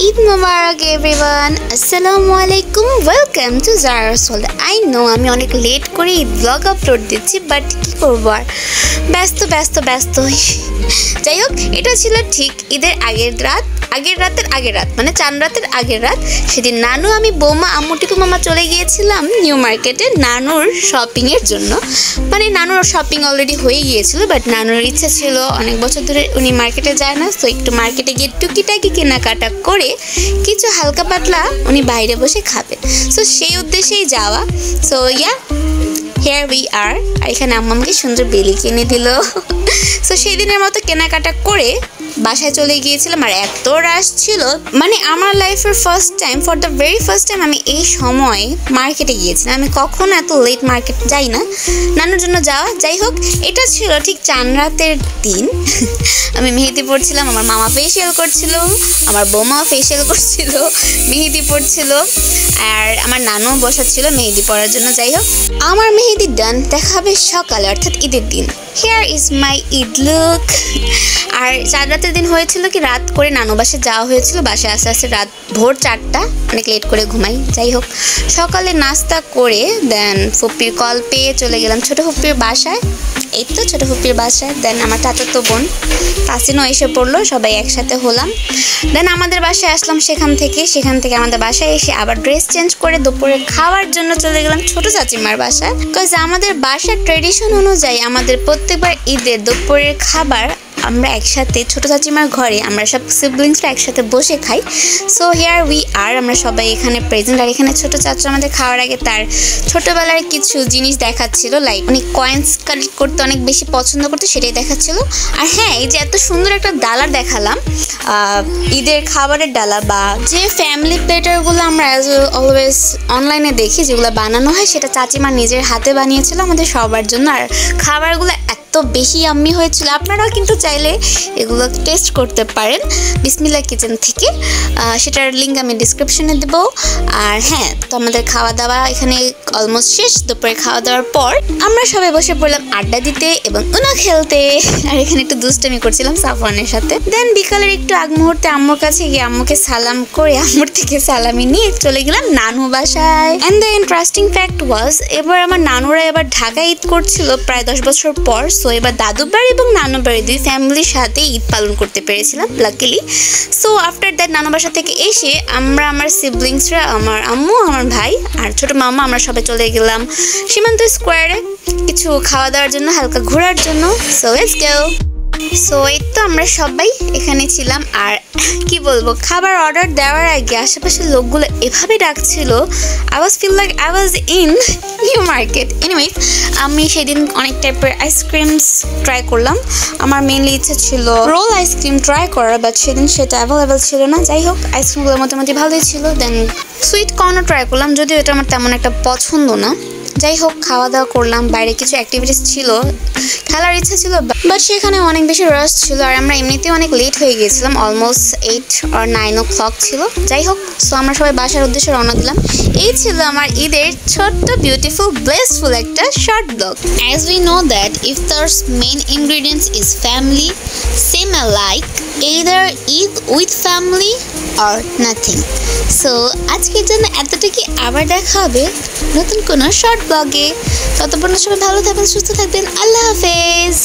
Eid Mubarak everyone. Assalamualaikum. Welcome to Zara's World. I know আমি অনেক late করে Eid blog upload দিচ্ছি, but কি করব আর ব্যস্ত যাই হোক, এটা ছিল ঠিক ঈদের আগের রাত মানে চাঁদ রাতের আগের রাত। সেদিন নানু, আমি, বৌমা, আম্মু, টিপু মামা চলে গিয়েছিলাম নিউ মার্কেটে নানুর শপিংয়ের জন্য। মানে নানুর শপিং অলরেডি হয়ে গিয়েছিল, বাট নানুর ইচ্ছা ছিল, অনেক বছর ধরে উনি মার্কেটে যায় না, তো একটু মার্কেটে গিয়ে টুকিটাকি কেনাকাটা করে কিছু হালকা পাতলা উনি বাইরে বসে খাবে। সো সেই উদ্দেশ্যেই যাওয়া। So yeah, here we are. আর এখানে আম্মু আমাকে সুন্দর বেলি কিনে দিল। সো সেই দিনের মতো কেনাকাটা করে বাসায় চলে গিয়েছিলাম। আর এত রাশ ছিল, মানে আমার লাইফের for the very first time আমি এই সময় মার্কেটে গিয়েছিলাম। আমি কখনো এত লেট মার্কেট যাই না, নানুর জন্য যাওয়া। যাই হোক, এটা ছিল ঠিক চাঁদ রাতের দিন। আমি মেহেদি পড়ছিলাম, আমার মামা ফেসিয়াল করছিল, আমার বৌমাও ফেসিয়াল করছিল, মেহেদি পড়ছিল, আর আমার নানুও বসাচ্ছিল মেহেদি পড়ার জন্য। যাই হোক, আমার মেহেদি ডান, দেখা হবে সকালে অর্থাৎ ঈদের দিন। Here is my Eid look. আর চাঁদ রাতের দিন হয়েছিল কি, রাত করে নানু বাসায় যাওয়া হয়েছিল। বাসায় আস্তে আস্তে রাত ভোর 4টা, অনেক লেট করে ঘুমাই। যাই হোক, সকালে নাস্তা করে দেন ফুপ্পির কল পেয়ে চলে গেলাম ছোট ফুপ্পির বাসায়। এই তো ছোট ফুপ্পির বাসায়। দেন আমার চাচাতো বোন তাসিনও এসে পড়লো, সবাই একসাথে হলাম। দেন আমাদের বাসায় আসলাম। সেখান থেকে আমাদের বাসায় এসে আবার ড্রেস চেঞ্জ করে দুপুরে খাওয়ার জন্য চলে গেলাম ছোট চাচিমার বাসায়। বিকজ আমাদের বাসার ট্রেডিশন অনুযায়ী আমাদের প্রত্যেকবার ঈদের দুপুরের খাবার আমরা একসাথে ছোট চাচিমার ঘরে, আমরা সব সিবলিংসরা একসাথে বসে খাই। সো হিয়ার উই আর, আমরা সবাই এখানে প্রেজেন্ট। আর এখানে ছোট চাচু আমাদের খাওয়ার আগে তার ছোটবেলার কিছু জিনিস দেখাচ্ছিল, লাইক উনি কয়েন্স কালেক্ট করতে অনেক বেশি পছন্দ করতে, সেটাই দেখাচ্ছিল। আর হ্যাঁ, এই যে এত সুন্দর একটা ডালা দেখালাম, ঈদের খাবারের ডালা বা যে ফ্যামিলি প্লেটারগুলো আমরা অ্যাজ অলওয়েজ অনলাইনে দেখি যেগুলো বানানো হয়, সেটা চাচিমা নিজের হাতে বানিয়েছিল আমাদের সবার জন্য। আর খাবারগুলো এত বেশি আম্মি হয়েছিল। আপনারাও কিন্তু চাইলে এগুলো টেস্ট করতে পারেন বিসমিল্লাহ কিচেন থেকে, সেটার লিঙ্ক আমি ডিসক্রিপশনে দেবো। আর হ্যাঁ, তো আমাদের খাওয়া দাওয়া এখানে অলমোস্ট শেষ। দুপুরে খাওয়া দাওয়ার পর আমরা সবাই বসে পড়লাম আড্ডা দিতে এবং উনো খেলতে। আর এখানে একটু দুষ্টামি করছিলাম সাফওয়ানের সাথে। দেন বিকালের একটু আগ মুহূর্তে আম্মুর কাছে গিয়ে আম্মুকে সালাম করে আম্মুর থেকে সালামি নিয়ে চলে গেলাম নানু বাসায়। অ্যান্ড দ্য ইন্টারেস্টিং ফ্যাক্ট ওয়াজ, এবার আমার নানুরা এবার ঢাকায় ঈদ করছিল প্রায় 10 বছর পর। সো এবার দাদু বাড়ি এবং নানু বাড়ি দুই ফ্যামিলির সাথে ঈদ পালন করতে পেরেছিলাম লাকিলি। সো আফটার দ্যাট নানু বাসা থেকে এসে আমার সিবলিংসরা, আমার আম্মু, আমার ভাই আর ছোট মামা, আমরা সবাই চলে গেলাম সীমান্ত স্কোয়ারে কিছু খাওয়া দাওয়ার জন্য, হালকা ঘোরার জন্য। So let's go. সো এই তো আমরা সবাই এখানে ছিলাম। আর কি বলবো, খাবার অর্ডার দেওয়ার আগে আশেপাশের লোকগুলো এভাবে ডাকছিল, I feel like I was in New Market. Anyways, আমি সেদিন অনেক টাইপের আইসক্রিমস ট্রাই করলাম। আমার মেনলি ইচ্ছা ছিল রোল আইসক্রিম ট্রাই করার, বাট সেদিন সেটা অ্যাভেলেবেল ছিল না। যাই হোক, আইসক্রিমগুলো মোটামুটি ভালোই ছিল। দেন সুইট কর্নও ট্রাই করলাম, যদিও এটা আমার তেমন একটা পছন্দ না। যাই হোক, খাওয়া দাওয়া করলাম। বাইরে কিছু অ্যাক্টিভিটিস ছিল, খেলার ইচ্ছা ছিল, বাট সেখানে অনেক বেশি রাশ ছিল। আর আমরা এমনিতেই অনেক লেট হয়ে গিয়েছিলাম, অলমোস্ট 8 or 9 o'clock ছিল। যাই হোক, সো আমরা সবাই বাসার উদ্দেশ্যে রওনা দিলাম। এই ছিল আমার ঈদের ছোট্ট বিউটিফুল ব্লেসফুল একটা short blog. As we know that iftars main ingredients is family, same like either Eid with family or nothing. So আজকের জন্য এতটুকুই। আবার দেখা হবে নতুন কোনো শর্ট ব্লগে। ততক্ষণ সবাই ভালো থাকবেন, সুস্থ থাকবেন। আল্লাহ হাফেজ।